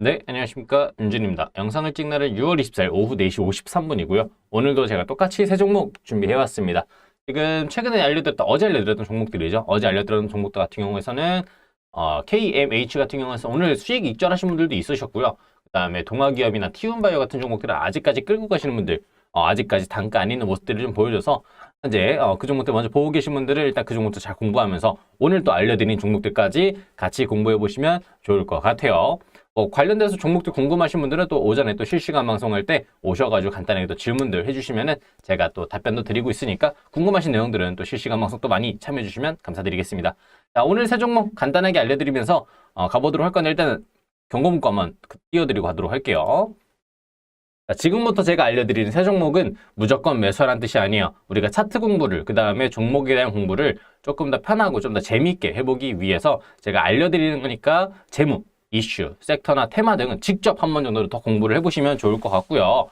네, 안녕하십니까. 윤준입니다. 영상을 찍는 날은 6월 24일 오후 4시 53분이고요. 오늘도 제가 똑같이 세 종목 준비해왔습니다. 지금 최근에 어제 알려드렸던 종목들이죠. 어제 알려드렸던 종목들 같은 경우에서는 KMH 같은 경우에서 오늘 수익 익절하신 분들도 있으셨고요. 그 다음에 동아기업이나 티움바이오 같은 종목들을 아직까지 끌고 가시는 분들, 아직까지 단가 안 있는 모습들을 좀 보여줘서 현재 그 종목들 먼저 보고 계신 분들은 일단 그 종목들 잘 공부하면서 오늘 또 알려드린 종목들까지 같이 공부해 보시면 좋을 것 같아요. 관련돼서 종목들 궁금하신 분들은 또 오전에 또 실시간 방송할 때 오셔가지고 간단하게 또 질문들 해주시면은 제가 또 답변도 드리고 있으니까 궁금하신 내용들은 또 실시간 방송 또 많이 참여해주시면 감사드리겠습니다. 자, 오늘 세 종목 간단하게 알려드리면서 가보도록 할 건데 일단은 경고 문구 한번 띄워드리고 가도록 할게요. 자, 지금부터 제가 알려드리는 세 종목은 무조건 매수하라는 뜻이 아니에요. 우리가 차트 공부를, 그 다음에 종목에 대한 공부를 조금 더 편하고 좀 더 재미있게 해보기 위해서 제가 알려드리는 거니까 재무, 이슈, 섹터나 테마 등은 직접 한 번 정도 더 공부를 해보시면 좋을 것 같고요.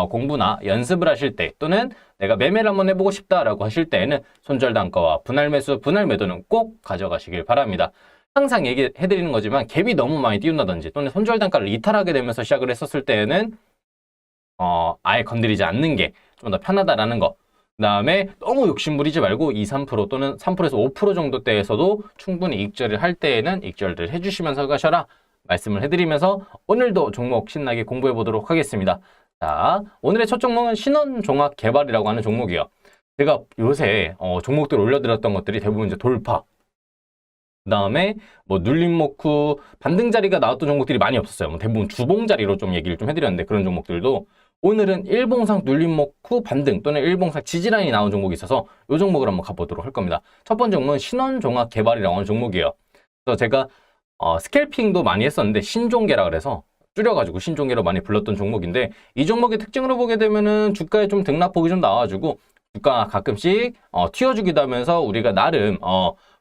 공부나 연습을 하실 때 또는 내가 매매를 한번 해보고 싶다라고 하실 때에는 손절단가와 분할 매수, 분할 매도는 꼭 가져가시길 바랍니다. 항상 얘기해드리는 거지만 갭이 너무 많이 띄운다든지 또는 손절단가를 이탈하게 되면서 시작을 했었을 때에는 아예 건드리지 않는 게 좀 더 편하다라는 거. 그 다음에 너무 욕심부리지 말고 2, 3% 또는 3%에서 5% 정도 대에서도 충분히 익절을 할 때에는 익절들 해주시면서 가셔라 말씀을 해드리면서 오늘도 종목 신나게 공부해 보도록 하겠습니다. 자, 오늘의 첫 종목은 신원종합개발이라고 하는 종목이에요. 제가 요새 종목들 올려드렸던 것들이 대부분 이제 돌파, 그 다음에 뭐 눌림목후 반등자리가 나왔던 종목들이 많이 없었어요. 뭐 대부분 주봉자리로 좀 얘기를 좀 해드렸는데 그런 종목들도 오늘은 일봉상 눌림목후 반등 또는 일봉상 지지라인이 나온 종목이 있어서 이 종목을 한번 가보도록 할 겁니다. 첫 번째 종목은 신원종합개발이라고 하는 종목이에요. 그래서 제가 스캘핑도 많이 했었는데 신종계라 그래서 줄여가지고 신종계로 많이 불렀던 종목인데 이 종목의 특징으로 보게 되면은 주가에 좀 등락폭이 좀 나와가지고 주가가 가끔씩 튀어주기도 하면서 우리가 나름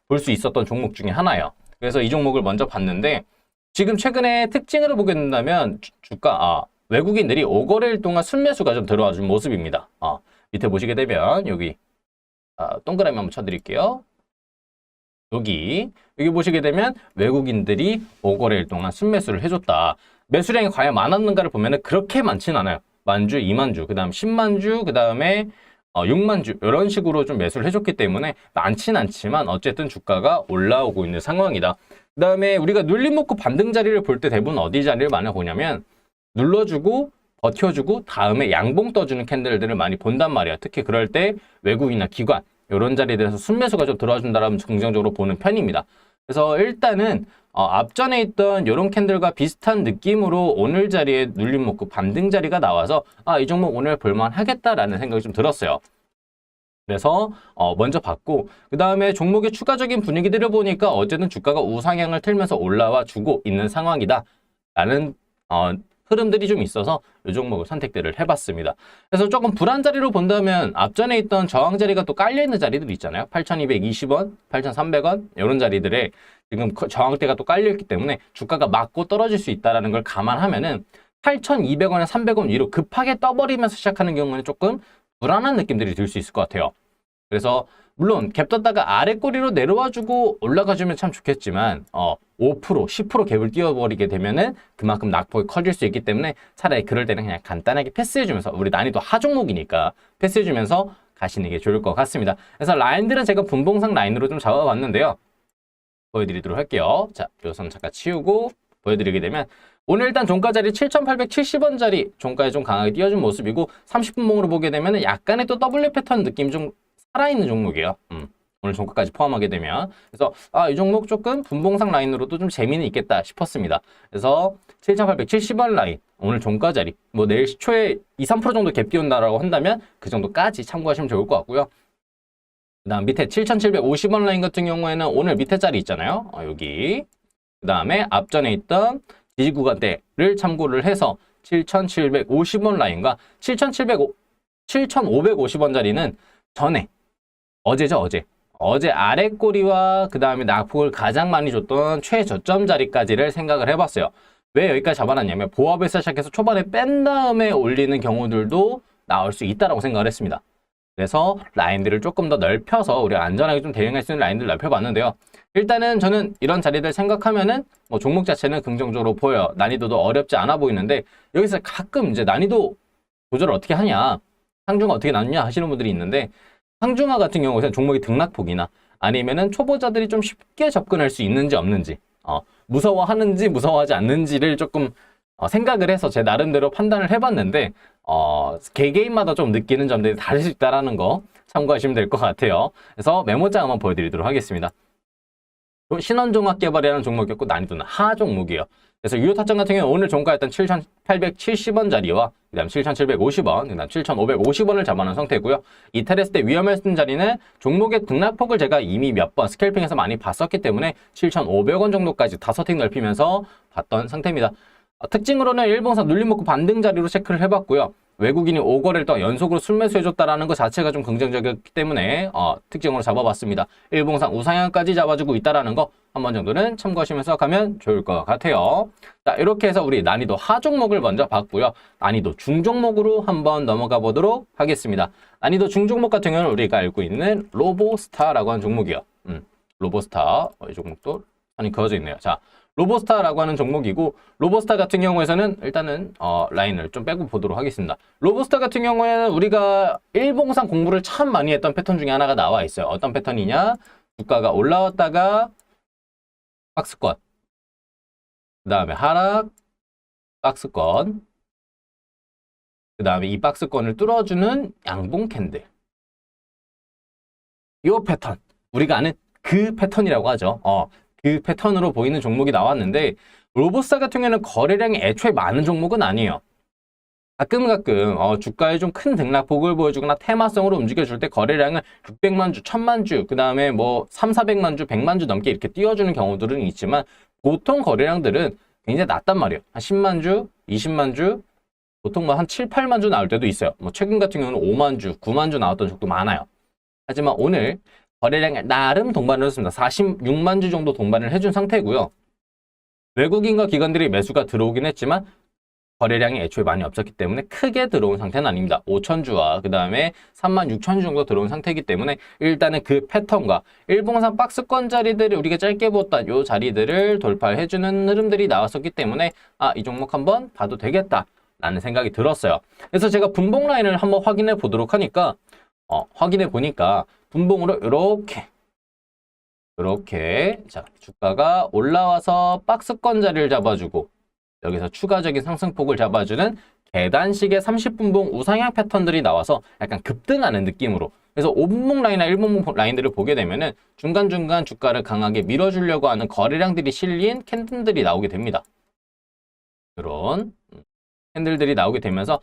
볼 수 있었던 종목 중에 하나예요. 그래서 이 종목을 먼저 봤는데 지금 최근에 특징으로 보게 된다면 주가 외국인들이 5거래일 동안 순매수가 좀 들어와 준 모습입니다. 밑에 보시게 되면 여기 동그라미 한번 쳐드릴게요. 여기 보시게 되면 외국인들이 5거래일 동안 순매수를 해줬다. 매수량이 과연 많았는가를 보면 그렇게 많지는 않아요. 만주, 2만주, 그 다음 10만주, 그 다음에 6만주 이런 식으로 좀 매수를 해줬기 때문에 많진 않지만 어쨌든 주가가 올라오고 있는 상황이다. 그 다음에 우리가 눌림목구 반등 자리를 볼 때 대부분 어디 자리를 많이 보냐면 눌러주고 버텨주고 다음에 양봉 떠주는 캔들들을 많이 본단 말이야. 특히 그럴 때 외국인이나 기관 이런 자리들에서 순매수가 좀 들어와준다라면 긍정적으로 보는 편입니다. 그래서 일단은 앞전에 있던 이런 캔들과 비슷한 느낌으로 오늘 자리에 눌림목구 반등 자리가 나와서 이 종목 오늘 볼만 하겠다라는 생각이 좀 들었어요. 그래서 먼저 봤고 그 다음에 종목의 추가적인 분위기들을 보니까 어쨌든 주가가 우상향을 틀면서 올라와 주고 있는 상황이다 라는 흐름들이 좀 있어서 이 종목을 선택들을 해봤습니다. 그래서 조금 불안 자리로 본다면 앞전에 있던 저항 자리가 또 깔려있는 자리들이 있잖아요. 8,220원, 8,300원 이런 자리들에 지금 저항대가 또 깔려있기 때문에 주가가 맞고 떨어질 수 있다는 걸 감안하면은 8,200원에 300원 위로 급하게 떠버리면서 시작하는 경우는 조금 불안한 느낌들이 들 수 있을 것 같아요. 그래서 물론 갭 떴다가 아래 꼬리로 내려와주고 올라가주면 참 좋겠지만 5%, 10% 갭을 띄워버리게 되면은 그만큼 낙폭이 커질 수 있기 때문에 차라리 그럴 때는 그냥 간단하게 패스해주면서 우리 난이도 하종목이니까 패스해주면서 가시는 게 좋을 것 같습니다. 그래서 라인들은 제가 분봉상 라인으로 좀 잡아봤는데요. 보여드리도록 할게요. 자, 이 선 잠깐 치우고 보여드리게 되면 오늘 일단 종가 자리 7,870원짜리 종가에 좀 강하게 띄워준 모습이고 30분봉으로 보게 되면 약간의 또 W 패턴 느낌 좀 살아있는 종목이에요. 오늘 종가까지 포함하게 되면 그래서 이 종목 조금 분봉상 라인으로도 좀 재미는 있겠다 싶었습니다. 그래서 7,870원 라인 오늘 종가 자리 뭐 내일 시초에 2, 3% 정도 갭 띄운다라고 한다면 그 정도까지 참고하시면 좋을 것 같고요. 그 다음 밑에 7,750원 라인 같은 경우에는 오늘 밑에 자리 있잖아요. 여기 그 다음에 앞전에 있던 지지 구간대를 참고를 해서 7,750원 라인과 7,550원 자리는 전에 어제죠, 어제 아래 꼬리와 그 다음에 낙폭을 가장 많이 줬던 최저점 자리까지를 생각을 해봤어요. 왜 여기까지 잡아놨냐면 보합에서 시작해서 초반에 뺀 다음에 올리는 경우들도 나올 수 있다라고 생각을 했습니다. 그래서 라인들을 조금 더 넓혀서 우리가 안전하게 좀 대응할 수 있는 라인들을 넓혀봤는데요. 일단은 저는 이런 자리들 생각하면은 뭐 종목 자체는 긍정적으로 보여요. 난이도도 어렵지 않아 보이는데 여기서 가끔 이제 난이도 조절을 어떻게 하냐, 상중하 어떻게 나누냐 하시는 분들이 있는데, 상중하 같은 경우에는 종목의 등락폭이나 아니면은 초보자들이 좀 쉽게 접근할 수 있는지 없는지, 무서워하는지 무서워하지 않는지를 조금 생각을 해서 제 나름대로 판단을 해봤는데, 개개인마다 좀 느끼는 점들이 다를 수 있다는 거 참고하시면 될 것 같아요. 그래서 메모장 한번 보여드리도록 하겠습니다. 신원종합개발이라는 종목이었고 난이도는 하 종목이에요. 그래서 유효 타점 같은 경우는 오늘 종가였던 7,870원짜리와 그 다음 7,750원, 그 다음 7,550원을 잡아놓은 상태고요. 이탈했을 때 위험했던 자리는 종목의 등락폭을 제가 이미 몇 번 스캘핑에서 많이 봤었기 때문에 7,500원 정도까지 다 서팅 넓히면서 봤던 상태입니다. 특징으로는 일봉상 눌림목고 반등 자리로 체크를 해봤고요. 외국인이 5거래를 또 연속으로 순매수해줬다라는 것 자체가 좀 긍정적이었기 때문에 특징으로 잡아봤습니다. 일봉상 우상향까지 잡아주고 있다라는 거 한 번 정도는 참고하시면서 가면 좋을 것 같아요. 자, 이렇게 해서 우리 난이도 하 종목을 먼저 봤고요. 난이도 중 종목으로 한번 넘어가 보도록 하겠습니다. 난이도 중 종목 같은 경우는 우리가 알고 있는 로보스타라고 하는 종목이요. 로보스타, 이 종목도 선이 그어져 있네요. 자, 로보스타라고 하는 종목이고, 로보스타 같은 경우에서는 일단은 라인을 좀 빼고 보도록 하겠습니다. 로보스타 같은 경우에는 우리가 일봉상 공부를 참 많이 했던 패턴 중에 하나가 나와 있어요. 어떤 패턴이냐? 주가가 올라왔다가 박스권, 그 다음에 하락, 박스권, 그 다음에 이 박스권을 뚫어주는 양봉 캔들. 이 패턴, 우리가 아는 그 패턴이라고 하죠. 그 패턴으로 보이는 종목이 나왔는데, 로보스타 같은 경우에는 거래량이 애초에 많은 종목은 아니에요. 가끔 주가에 좀 큰 등락폭을 보여주거나 테마성으로 움직여줄 때 거래량은 600만 주, 1000만 주, 그 다음에 뭐 3, 400만 주, 100만 주 넘게 이렇게 띄워주는 경우들은 있지만, 보통 거래량들은 굉장히 낮단 말이에요. 한 10만 주, 20만 주, 보통 뭐 한 7, 8만 주 나올 때도 있어요. 뭐 최근 같은 경우는 5만 주, 9만 주 나왔던 적도 많아요. 하지만 오늘 거래량이 나름 동반을 했습니다. 46만 주 정도 동반을 해준 상태고요. 외국인과 기관들이 매수가 들어오긴 했지만 거래량이 애초에 많이 없었기 때문에 크게 들어온 상태는 아닙니다. 5천 주와 그 다음에 3만 6천 주 정도 들어온 상태이기 때문에 일단은 그 패턴과 일봉상 박스권 자리들을 우리가 짧게 보았던 이 자리들을 돌파해주는 흐름들이 나왔었기 때문에 이 종목 한번 봐도 되겠다 라는 생각이 들었어요. 그래서 제가 분봉 라인을 한번 확인해 보도록 하니까 확인해 보니까 분봉으로 이렇게 자, 주가가 올라와서 박스권 자리를 잡아주고 여기서 추가적인 상승폭을 잡아주는 계단식의 30분봉 우상향 패턴들이 나와서 약간 급등하는 느낌으로, 그래서 5분봉 라인이나 1분봉 라인들을 보게 되면은 중간중간 주가를 강하게 밀어주려고 하는 거래량들이 실린 캔들들이 나오게 됩니다. 이런 캔들들이 나오게 되면서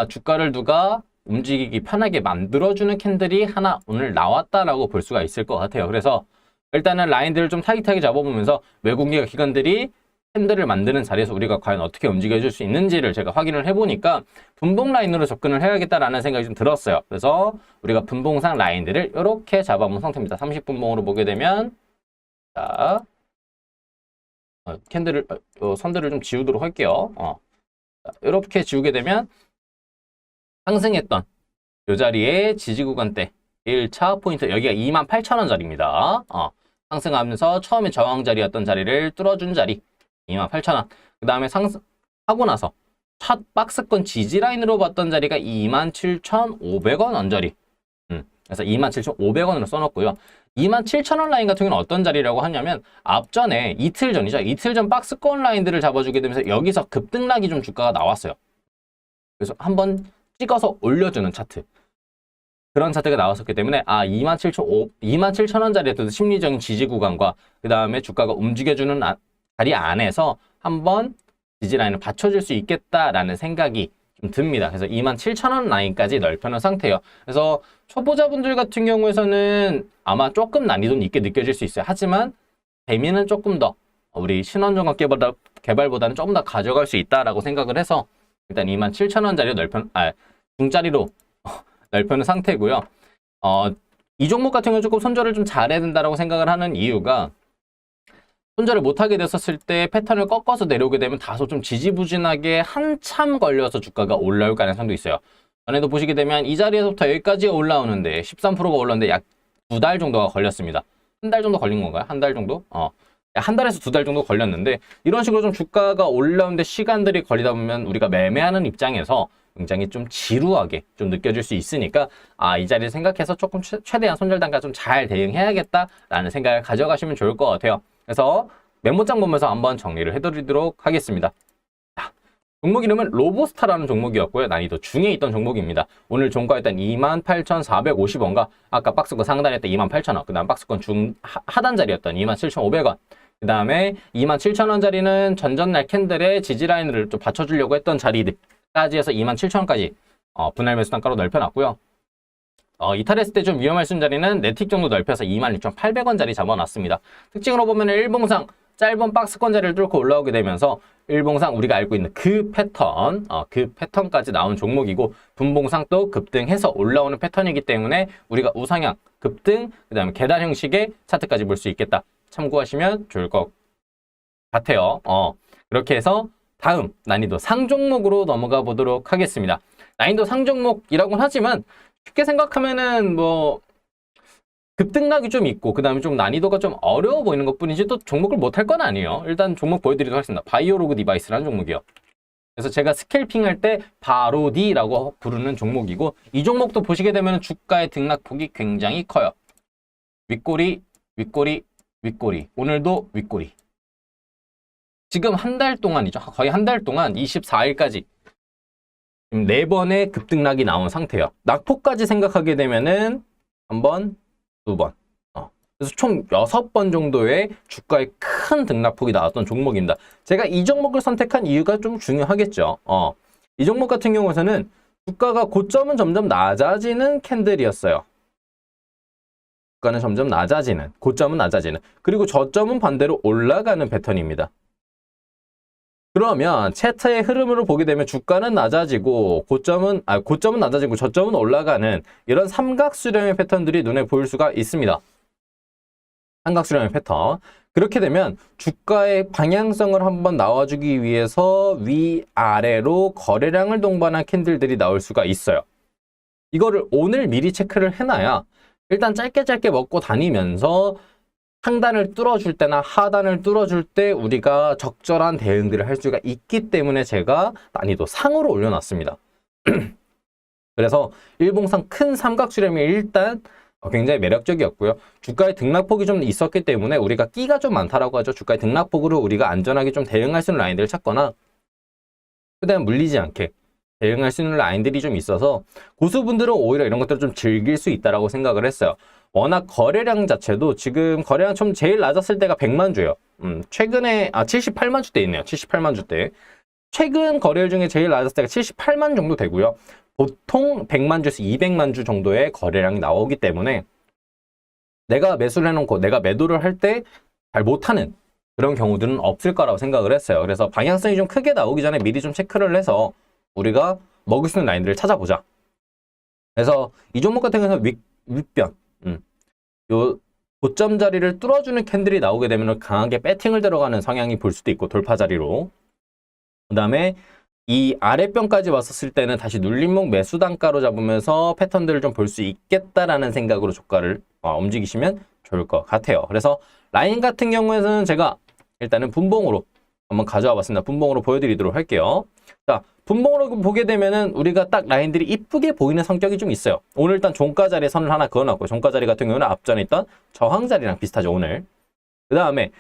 주가를 누가 움직이기 편하게 만들어주는 캔들이 하나 오늘 나왔다라고 볼 수가 있을 것 같아요. 그래서 일단은 라인들을 좀 타깃하게 잡아보면서 외국인 기관들이 캔들을 만드는 자리에서 우리가 과연 어떻게 움직여줄 수 있는지를 제가 확인을 해보니까 분봉 라인으로 접근을 해야겠다라는 생각이 좀 들었어요. 그래서 우리가 분봉상 라인들을 이렇게 잡아본 상태입니다. 30분봉으로 보게 되면 자, 캔들을 선들을 좀 지우도록 할게요. 이렇게 지우게 되면 상승했던 이 자리에 지지 구간대 1차 포인트, 여기가 28,000원짜리입니다. 상승하면서 처음에 저항 자리였던 자리를 뚫어준 자리 28,000원. 그 다음에 상승하고 나서 첫 박스권 지지 라인으로 봤던 자리가 27,500원 언저리. 그래서 27,500원으로 써놓고요. 27,000원 라인 같은 경우는 어떤 자리라고 하냐면 앞전에 이틀 전이죠. 이틀 전 박스권 라인들을 잡아주게 되면서 여기서 급등락이 좀 주가가 나왔어요. 그래서 한번 찍어서 올려주는 차트. 그런 차트가 나왔었기 때문에 27,000원짜리였던 심리적인 지지 구간과 그 다음에 주가가 움직여주는 자리 안에서 한번 지지 라인을 받쳐줄 수 있겠다라는 생각이 좀 듭니다. 그래서 27,000원 라인까지 넓혀놓은 상태예요. 그래서 초보자분들 같은 경우에서는 아마 조금 난이도는 있게 느껴질 수 있어요. 하지만 재미는 조금 더 우리 신원종합 개발보다는 조금 더 가져갈 수 있다라고 생각을 해서 일단 27,000원짜리 중짜리로 넓혀놓은 상태고요. 이 종목 같은 경우는 조금 손절을 좀 잘해야 된다고 생각을 하는 이유가, 손절을 못하게 됐었을 때 패턴을 꺾어서 내려오게 되면 다소 좀 지지부진하게 한참 걸려서 주가가 올라올 가능성도 있어요. 전에도 보시게 되면 이 자리에서부터 여기까지 올라오는데 13%가 올랐는데 약 2달 정도가 걸렸습니다. 한 달 정도 걸린 건가요? 한 달 정도? 한 달에서 2달 정도 걸렸는데 이런 식으로 좀 주가가 올라오는데 시간들이 걸리다 보면 우리가 매매하는 입장에서 굉장히 좀 지루하게 좀 느껴질 수 있으니까 이 자리를 생각해서 조금 최대한 손절 단가 좀 잘 대응해야겠다라는 생각을 가져가시면 좋을 것 같아요. 그래서 메모장 보면서 한번 정리를 해드리도록 하겠습니다. 종목 이름은 로보스타라는 종목이었고요. 난이도 중에 있던 종목입니다. 오늘 종가였던 28,450원과 아까 박스권 상단이었던 28,000원, 그 다음 박스권 하단 자리였던 27,500원, 그 다음에 27,000원짜리는 전전날 캔들의 지지라인을 좀 받쳐주려고 했던 자리까지 해서 27,000원까지 분할 매수 단가로 넓혀놨고요. 이탈했을 때 좀 위험할 수 있는 자리는 네틱 정도 넓혀서 26,800원짜리 잡아놨습니다. 특징으로 보면 일봉상 짧은 박스권 자리를 뚫고 올라오게 되면서 일봉상 우리가 알고 있는 그 패턴까지 나온 종목이고 분봉상 또 급등해서 올라오는 패턴이기 때문에 우리가 우상향, 급등, 그 다음에 계단 형식의 차트까지 볼 수 있겠다. 참고하시면 좋을 것 같아요. 그렇게 해서 다음 난이도 상종목으로 넘어가 보도록 하겠습니다. 난이도 상종목이라고는 하지만 쉽게 생각하면은 급등락이 좀 있고 그 다음에 좀 난이도가 좀 어려워 보이는 것 뿐이지 또 종목을 못할 건 아니에요. 일단 종목 보여드리도록 하겠습니다. 바이오로그 디바이스라는 종목이요. 그래서 제가 스캘핑 할 때 바로디라고 부르는 종목이고 이 종목도 보시게 되면 주가의 등락폭이 굉장히 커요. 윗꼬리, 윗꼬리, 윗꼬리. 오늘도 윗꼬리. 지금 한 달 동안이죠. 거의 한 달 동안 24일까지 4번의 급등락이 나온 상태예요. 낙폭까지 생각하게 되면은 한 번, 2번. 그래서 총 6번 정도의 주가의 큰 등락폭이 나왔던 종목입니다. 제가 이 종목을 선택한 이유가 좀 중요하겠죠. 이 종목 같은 경우에는 주가가 고점은 점점 낮아지는 캔들이었어요. 주가는 점점 낮아지는, 고점은 낮아지는, 그리고 저점은 반대로 올라가는 패턴입니다. 그러면 차트의 흐름으로 보게 되면 주가는 낮아지고 고점은 낮아지고 저점은 올라가는 이런 삼각수렴의 패턴들이 눈에 보일 수가 있습니다. 삼각수렴의 패턴. 그렇게 되면 주가의 방향성을 한번 나와주기 위해서 위아래로 거래량을 동반한 캔들들이 나올 수가 있어요. 이거를 오늘 미리 체크를 해놔야 일단 짧게 먹고 다니면서 상단을 뚫어줄 때나 하단을 뚫어줄 때 우리가 적절한 대응들을 할 수가 있기 때문에 제가 난이도 상으로 올려놨습니다. 그래서 일봉상 큰 삼각수렴이 일단 굉장히 매력적이었고요. 주가의 등락폭이 좀 있었기 때문에 우리가 끼가 좀 많다라고 하죠. 주가의 등락폭으로 우리가 안전하게 좀 대응할 수 있는 라인들을 찾거나 최대한 물리지 않게 대응할 수 있는 라인들이 좀 있어서 고수분들은 오히려 이런 것들을 좀 즐길 수 있다라고 생각을 했어요. 워낙 거래량 자체도 지금 거래량 좀 제일 낮았을 때가 100만 주예요. 최근에 78만 주대 있네요. 78만 주대. 최근 거래일 중에 제일 낮았을 때가 78만 정도 되고요. 보통 100만 주에서 200만 주 정도의 거래량이 나오기 때문에 내가 매수를 해놓고 내가 매도를 할 때 잘 못하는 그런 경우들은 없을 거라고 생각을 했어요. 그래서 방향성이 좀 크게 나오기 전에 미리 좀 체크를 해서 우리가 먹을 수 있는 라인들을 찾아보자. 그래서 이 종목 같은 경우는 윗변, 요 고점 자리를 뚫어주는 캔들이 나오게 되면 강하게 배팅을 들어가는 성향이 볼 수도 있고 돌파 자리로. 그 다음에 이 아랫변까지 왔었을 때는 다시 눌림목 매수 단가로 잡으면서 패턴들을 좀 볼 수 있겠다라는 생각으로 주가를 움직이시면 좋을 것 같아요. 그래서 라인 같은 경우에는 제가 일단은 분봉으로 한번 가져와 봤습니다. 분봉으로 보여드리도록 할게요. 자, 분봉으로 보게 되면은 우리가 딱 라인들이 이쁘게 보이는 성격이 좀 있어요. 오늘 일단 종가 자리에 선을 하나 그어놨고, 종가 자리 같은 경우는 앞전에 있던 저항 자리랑 비슷하죠, 오늘. 그 다음에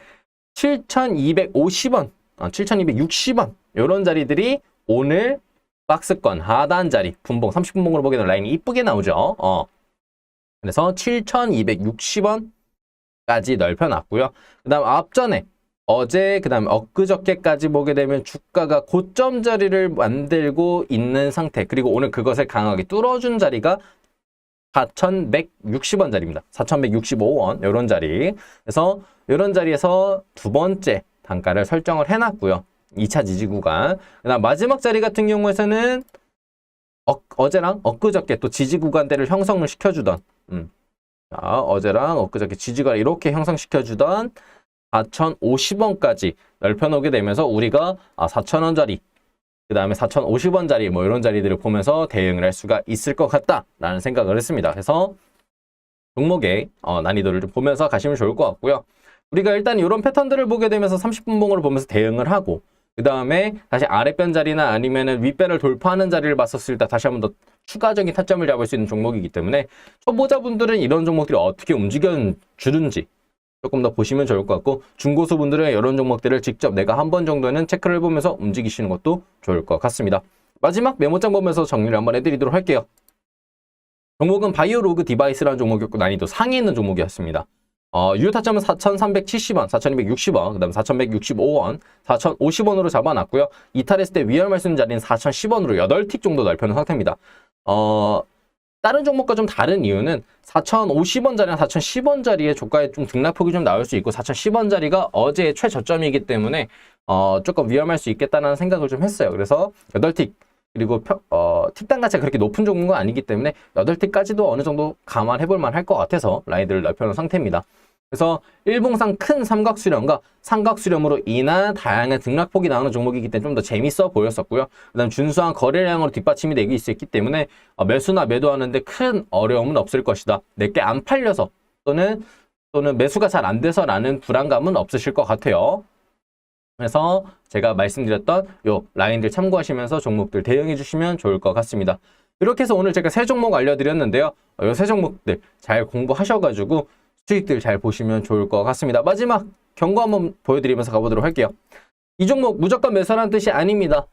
7,250원, 7,260원 이런 자리들이 오늘 박스권 하단 자리 분봉 30분봉으로 보게 되면 라인이 이쁘게 나오죠. 그래서 7,260원까지 넓혀놨고요. 그 다음 앞전에 어제 그 다음에 엊그저께까지 보게 되면 주가가 고점 자리를 만들고 있는 상태, 그리고 오늘 그것을 강하게 뚫어준 자리가 4,160원 자리입니다. 4,165원 이런 자리. 그래서 이런 자리에서 두 번째 단가를 설정을 해놨고요. 2차 지지 구간. 그다음 마지막 자리 같은 경우에서는 어제랑 엊그저께 또 지지 구간대를 형성을 시켜주던 자, 어제랑 엊그저께 지지가 이렇게 형성시켜주던 4,050원까지 넓혀놓게 되면서 우리가 4,000원짜리 그 다음에 4,050원짜리 뭐 이런 자리들을 보면서 대응을 할 수가 있을 것 같다라는 생각을 했습니다. 그래서 종목의 난이도를 좀 보면서 가시면 좋을 것 같고요. 우리가 일단 이런 패턴들을 보게 되면서 30분 봉으로 보면서 대응을 하고 그 다음에 다시 아랫변 자리나 아니면은 윗변을 돌파하는 자리를 봤었을 때 다시 한번 더 추가적인 타점을 잡을 수 있는 종목이기 때문에 초보자분들은 이런 종목들이 어떻게 움직여 주는지 조금 더 보시면 좋을 것 같고 중고수분들은 이런 종목들을 직접 내가 한 번 정도는 체크를 해보면서 움직이시는 것도 좋을 것 같습니다. 마지막 메모장 보면서 정리를 한번 해드리도록 할게요. 종목은 바이오로그 디바이스라는 종목이었고 난이도 상위에 있는 종목이었습니다. 유효 타점은 4,370원, 4,260원, 그 다음에 4,165원, 4,050원으로 잡아놨고요. 이탈했을 때 위험할 수 있는 자리는 4,010원으로 8틱 정도 넓혀놓은 상태입니다. 다른 종목과 좀 다른 이유는 4,050원짜리랑 4,010원짜리의 조가에 좀 등락폭이 좀 나올 수 있고 4,010원짜리가 어제의 최저점이기 때문에 조금 위험할 수 있겠다는 생각을 좀 했어요. 그래서 8틱 그리고 틱당 가치가 그렇게 높은 종목은 아니기 때문에 8틱까지도 어느 정도 감안해볼 만할 것 같아서 라인들을 넓혀놓은 상태입니다. 그래서 일봉상 큰 삼각수렴과 삼각수렴으로 인한 다양한 등락폭이 나오는 종목이기 때문에 좀 더 재밌어 보였었고요. 그 다음 준수한 거래량으로 뒷받침이 되고 있기 때문에 매수나 매도하는데 큰 어려움은 없을 것이다. 내게 안 팔려서 또는 매수가 잘 안 돼서라는 불안감은 없으실 것 같아요. 그래서 제가 말씀드렸던 요 라인들 참고하시면서 종목들 대응해 주시면 좋을 것 같습니다. 이렇게 해서 오늘 제가 세 종목 알려드렸는데요. 요 세 종목들 잘 공부하셔가지고 수익들 잘 보시면 좋을 것 같습니다. 마지막 경고 한번 보여드리면서 가보도록 할게요. 이 종목 무조건 매수라는 뜻이 아닙니다.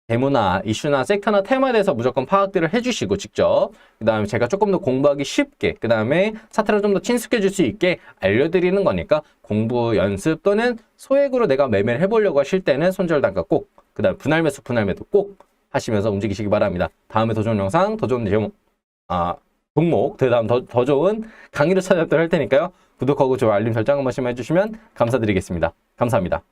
대무나 이슈나 섹터나 테마에 대해서 무조건 파악들을 해주시고 직접 그 다음에 제가 조금 더 공부하기 쉽게 그 다음에 차트를 좀 더 친숙해질 수 있게 알려드리는 거니까 공부 연습 또는 소액으로 내가 매매를 해보려고 하실 때는 손절단가 꼭 그 다음 분할 매수 분할 매도 꼭 하시면서 움직이시기 바랍니다. 다음에 더 좋은 영상 더 좋은 제목 종목 그 다음 더 좋은 강의로 찾아뵙도록 할 테니까요. 구독하고 좋아요 알림 설정 한 번씩만 해주시면 감사드리겠습니다. 감사합니다.